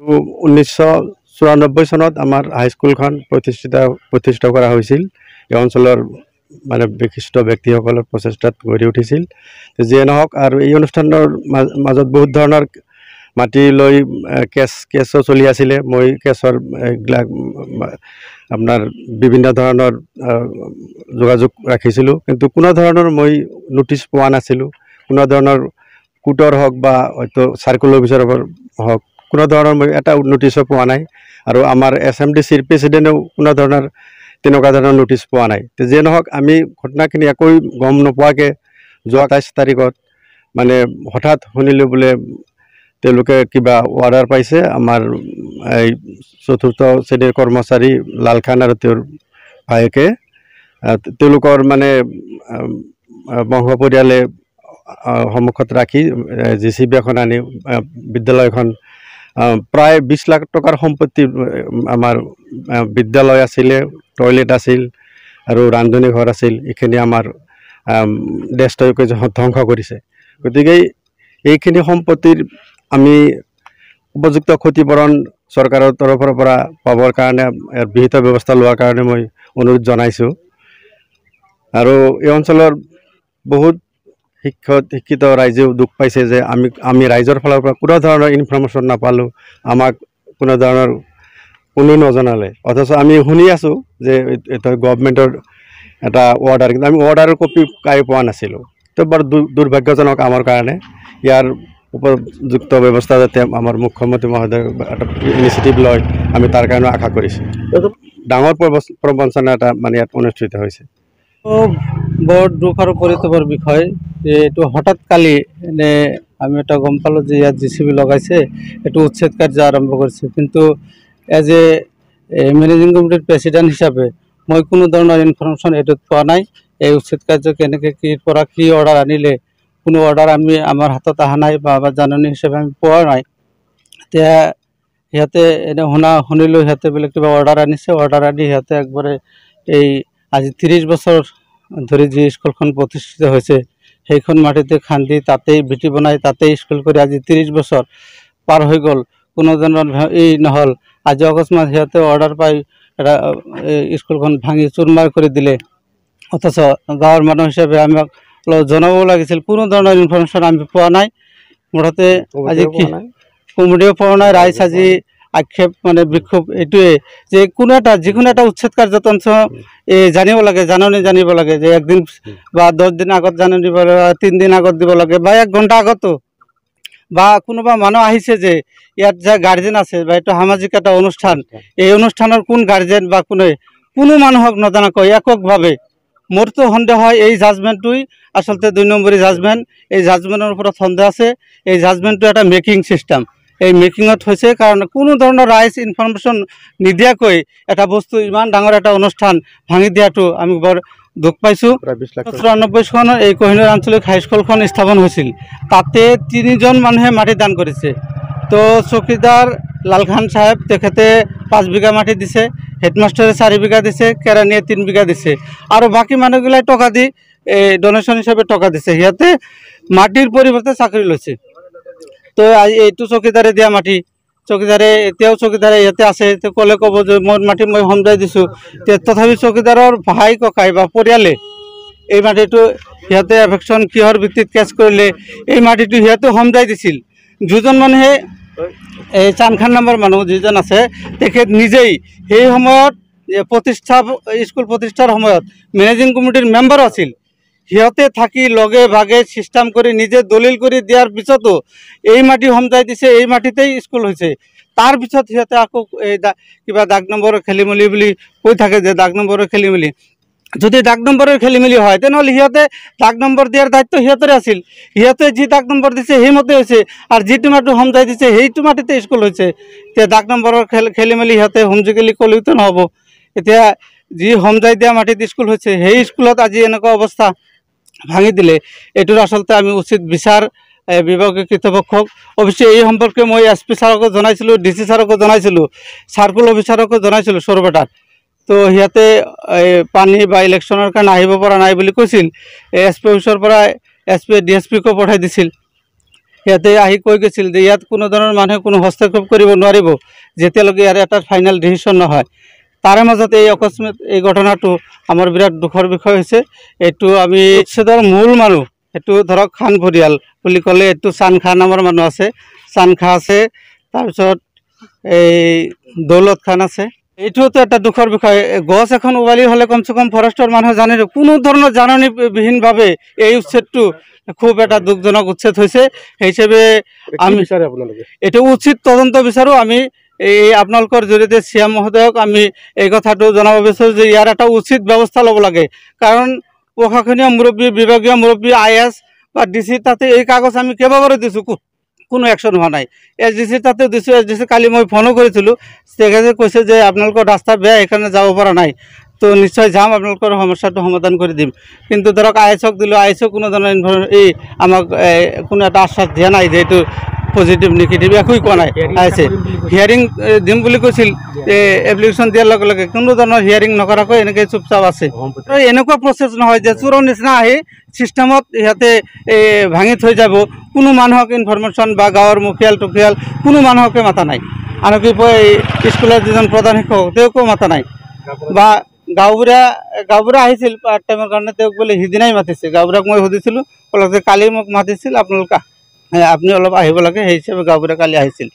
1994 চনত আমাৰ হাইস্কুলখন প্ৰতিষ্ঠিত কৰা হৈছিল। এই অঞ্চলৰ মানে বিশিষ্ট ব্যক্তিসকলৰ প্ৰচেষ্টাত গঢ়ি উঠিছিল। যিয়ে নহওক, আৰু এই অনুষ্ঠানৰ মাজত বহুত ধৰণৰ মাটি লৈ কেছো চলি আছিলে। মই কেছৰ এইবিলাক আপোনাৰ বিভিন্ন ধৰণৰ যোগাযোগ ৰাখিছিলোঁ, কিন্তু কোনো ধৰণৰ মই নোটিছ পোৱা নাছিলোঁ। কোনো ধৰণৰ কোৰ্টৰ হওক বা হয়তো চাৰ্কুল অফিচৰ হওক, কোনো ধৰণৰ মই এটা নোটিছো পোৱা নাই। আৰু আমাৰ SMDCৰ প্ৰেচিডেণ্টেও কোনো ধৰণৰ তেনেকুৱা ধৰণৰ নোটিছ পোৱা নাই। যিয়ে নহওক, আমি ঘটনাখিনি একোৱে গম নোপোৱাকৈ যোৱা 28 তাৰিখত মানে হঠাৎ শুনিলোঁ বোলে তেওঁলোকে কিবা অৰ্ডাৰ পাইছে। আমাৰ এই 4ৰ্থ শ্ৰেণীৰ কৰ্মচাৰী লাল খান আৰু তেওঁৰ ভায়েকে তেওঁলোকৰ মানে বংশ পৰিয়ালে সন্মুখত ৰাখি JCB এখন আনি বিদ্যালয়খন প্ৰায় 20 লাখ টকাৰ সম্পত্তি, আমাৰ বিদ্যালয় আছিলে, টয়লেট আছিল আৰু ৰান্ধনী ঘৰ আছিল, এইখিনি আমাৰ দেশটোকে ধ্বংস কৰিছে। গতিকে এইখিনি সম্পত্তিৰ আমি উপযুক্ত ক্ষতিপূৰণ চৰকাৰৰ তৰফৰ পৰা পাবৰ কাৰণে বিহিত ব্যৱস্থা লোৱাৰ কাৰণে মই অনুৰোধ জনাইছোঁ। আৰু এই অঞ্চলৰ বহুত শিক্ষিত ৰাইজেও দুখ পাইছে যে আমি ৰাইজৰ ফালৰ পৰা কোনো ধৰণৰ ইনফৰ্মেশ্যন নাপালোঁ, আমাক কোনো ধৰণৰ কোনো নজনালে। অথচ আমি শুনি আছোঁ যে এইটো গভৰ্ণমেণ্টৰ এটা অৰ্ডাৰ, কিন্তু আমি অৰ্ডাৰৰ কপি কাই পোৱা নাছিলোঁ। তো বৰ দুৰ্ভাগ্যজনক আমাৰ কাৰণে। ইয়াৰ উপযুক্ত ব্যৱস্থা যাতে আমাৰ মুখ্যমন্ত্ৰী মহোদয় এটা ইনিচিয়েটিভ লয়, আমি তাৰ কাৰণে আশা কৰিছোঁ। ডাঙৰ প্ৰবঞ্চনা এটা মানে ইয়াত অনুষ্ঠিত হৈছে। বৰ দুখ আৰু পৰিতাপৰ বিষয় যে এইটো হঠাৎ কালি এনে আমি এটা গম পালোঁ যে ইয়াত JCB লগাইছে, এইটো উচ্ছেদ কাৰ্য আৰম্ভ কৰিছে। কিন্তু এজ এ মেনেজিং কমিটিৰ প্ৰেচিডেণ্ট হিচাপে মই কোনো ধৰণৰ ইনফৰ্মেশ্যন এইটোত পোৱা নাই। এই উচ্ছেদ কাৰ্য কেনেকৈ কি অৰ্ডাৰ আনিলে, কোনো অৰ্ডাৰ আমাৰ হাতত অহা নাই বা জাননী হিচাপে আমি পোৱা নাই। এতিয়া সিহঁতে এনে শুনিলোঁ সিহঁতে বোলে কিবা অৰ্ডাৰ আনিছে, অৰ্ডাৰ আনি সিহঁতে একবাৰে এই আজি 30 বছৰ ধৰি যি স্কুলখন প্ৰতিষ্ঠিত হৈছে সেইখন মাটিতে খান্দি তাতেই ভেটি বনাই তাতেই স্কুল কৰি আজি 30 বছৰ পাৰ হৈ গ'ল, কোনো ধৰণৰ এই নহ'ল। আজি অকস্মাত সিহঁতে অৰ্ডাৰ পাই এটা স্কুলখন ভাঙি চুৰমাৰ কৰি দিলে। অথচ গাঁৱৰ মানুহ হিচাপে আমাক অলপ জনাব লাগিছিল, কোনো ধৰণৰ ইনফৰ্মেশ্যন আমি পোৱা নাই। মুঠতে আজি কি কমিটিও পোৱা নাই। ৰাইজ আজি আক্ষেপ মানে বিক্ষোভ এইটোৱে যে যিকোনো এটা উচ্ছেদ কাৰ্যত জানিব লাগে, জানিব লাগে যে একদিন বা 10 দিন আগত জাননী দিব লাগে, 3 দিন আগত দিব লাগে বা 1 ঘণ্টা আগতো। বা কোনোবা মানুহ আহিছে যে ইয়াত যে গাৰ্জেন আছে বা এইটো সামাজিক এটা অনুষ্ঠান, এই অনুষ্ঠানৰ কোন গাৰ্জেন বা কোনো মানুহক নজনাকৈ এককভাৱে মোৰতো সন্দেহ হয় এই জাজমেণ্টটোই আচলতে 2 নম্বৰী জাজমেণ্ট। এই জাজমেণ্টৰ ওপৰত সন্দেহ আছে। এই জাজমেণ্টটো এটা মেকিং চিষ্টেম। এই মেকিঙত হৈছে কাৰণ কোনো ধৰণৰ ৰাইজ ইনফৰ্মেশ্যন নিদিয়াকৈ এটা বস্তু ইমান ডাঙৰ এটা অনুষ্ঠান ভাঙি দিয়াটো আমি বৰ দুখ পাইছোঁ। 94 চনত এই কোহিনুৰ আঞ্চলিক হাইস্কুলখন স্থাপন হৈছিল। তাতে 3জন মানুহে মাটি দান কৰিছে। তো চকীদাৰ লাল খান চাহেব তেখেতে 5 বিঘা মাটি দিছে, হেডমাষ্টাৰে 4 বিঘা দিছে, কেৰাণীয়ে 3 বিঘা দিছে, আৰু বাকী মানুহগিলাই টকা দি ডনেশ্যন হিচাপে টকা দিছে। সিহঁতে মাটিৰ পৰিৱৰ্তে চাকৰি লৈছে। তো এইটো চকীদাৰে দিয়া মাটি, এতিয়াও চকীদাৰে ইয়াতে আছে, ক'লে ক'ব যে মোৰ মাটি মই সমজাই দিছোঁ। তথাপি চকীদাৰৰ ভাই ককাই বা পৰিয়ালে এই মাটিটো সিহঁতে এফেকশ্যন কিহৰ ভিত্তিত কেছ কৰিলে, এই মাটিটো সিহঁতে সমজাই দিছিল। দুজন মানুহে এই চানখান নামৰ মানুহ যিজন আছে তেখেত নিজেই সেই সময়ত স্কুল প্ৰতিষ্ঠাৰ সময়ত মেনেজিং কমিটিৰ মেম্বাৰ আছিল। সিহঁতে থাকি লগে ভাগে চিষ্টেম কৰি নিজে দলিল কৰি দিয়াৰ পিছতো এই মাটি সমজাই দিছে, এই মাটিতেই স্কুল হৈছে। তাৰ পিছত সিহঁতে আকৌ এই কিবা দাগ নম্বৰৰ খেলিমেলি বুলি কৈ থাকে যে দাগ নম্বৰৰ খেলিমেলি। যদি দাগ নম্বৰৰ খেলিমেলি হয় তেনেহ'লে সিহঁতে দাগ নম্বৰ দিয়াৰ দায়িত্ব সিহঁতৰে আছিল। সিহঁতে যি দাগ নম্বৰ দিছে সেইমতে হৈছে, আৰু যিটো মাটি সমজাই দিছে সেইটো মাটিতে স্কুল হৈছে। এতিয়া দাগ নম্বৰৰ খেলিমেলি সিহঁতে হোমজিকেলি ক'লেওতো নহ'ব। এতিয়া যি সমজাই দিয়া মাটিত স্কুল হৈছে সেই স্কুলত আজি এনেকুৱা অৱস্থা ভাঙি দিলে, এইটোৰ আচলতে আমি উচিত বিচাৰ বিভাগীয় কৰ্তৃপক্ষক। অৱশ্যে এই সম্পৰ্কে মই SP ছাৰকো জনাইছিলোঁ, DC ছাৰকো জনাইছিলোঁ, চাৰ্কুল অফিচাৰকো জনাইছিলোঁ চৰপেটাত। তো সিহঁতে পানী বা ইলেকশ্যনৰ কাৰণে আহিব পৰা নাই বুলি কৈছিল। SP অফিচৰ পৰা SP DSPকো পঠাই দিছিল। সিহঁতে আহি কৈ গৈছিল যে ইয়াত কোনো ধৰণৰ মানুহে কোনো হস্তক্ষেপ কৰিব নোৱাৰিব যেতিয়ালৈকে ইয়াৰ এটা ফাইনেল ডিচিশ্যন নহয়। তাৰে মাজত এই অকস্মাত এই ঘটনাটো আমাৰ বিৰাট দুখৰ বিষয় হৈছে। এইটো আমি উচ্ছেদৰ মূল মানুহ এইটো ধৰক খান পৰিয়াল বুলি ক'লে এইটো চান খান নামৰ মানুহ আছে, চান খা আছে, তাৰপিছত এই দৌলত খান আছে। এইটোতো এটা দুখৰ বিষয়। গছ এখন উভালি হ'লে কমচে কম ফৰেষ্টৰ মানুহে জানে, কোনো ধৰণৰ জাননীবিহীনভাৱে এই উচ্ছেদটো খুব এটা দুখজনক উচ্ছেদ হৈছে। সেই হিচাপে আমি এইটো উচিত তদন্ত বিচাৰোঁ। আমি এই আপোনালোকৰ জৰিয়তে চিএম মহোদয়ক আমি এই কথাটো জনাব বিচাৰোঁ যে ইয়াৰ এটা উচিত ব্যৱস্থা ল'ব লাগে। কাৰণ প্ৰশাসনীয় মুৰব্বী, বিভাগীয় মুৰব্বী, IS বা DC তাতে এই কাগজ আমি কেইবাবাৰো দিছোঁ, কোনো একশ্যন হোৱা নাই। SDC তাতে দিছোঁ, SDC কালি মই ফোনো কৰিছিলোঁ, তেখেতে কৈছে যে আপোনালোকৰ ৰাস্তা বেয়া সেইকাৰণে যাব পৰা নাই। তো নিশ্চয় যাম, আপোনালোকৰ সমস্যাটো সমাধান কৰি দিম। কিন্তু ধৰক IS-ক দিলোঁ, IS-ও কোনো ধৰণৰ আমাক কোনো এটা আশ্বাস দিয়া নাই যে এইটো পজিটিভ নিগেটিভ একোই কোৱা নাই। IS-এ হিয়াৰিং দিম বুলি কৈছিল, এপ্লিকেশ্যন দিয়াৰ লগে লগে কোনো ধৰণৰ হিয়াৰিং নকৰাকৈ এনেকৈ চুপচাপ আছে। এনেকুৱা প্ৰচেছ নহয় যে চোৰৰ নিচিনা আহি ছিষ্টেমত সিহঁতে ভাঙি থৈ যাব। কোনো মানুহক ইনফৰমেশ্যন বা গাঁৱৰ মুখিয়াল টুখিয়াল কোনো মানুহকে মাতা নাই। আনকি স্কুলৰ যিজন প্ৰধান শিক্ষক তেওঁকো মাতা নাই। বা গাঁওবুঢ়া আহিছিল পাৰ্ট টাইমৰ কাৰণে, তেওঁক বোলে সিদিনাই মাতিছে। গাঁওবুঢ়াক মই সুধিছিলোঁ, ক'লে যে কালি মোক মাতিছিল, আপুনি অলপ আহিব লাগে। সেই হিচাপে গাঁওবুঢ়া কালি আহিছিল।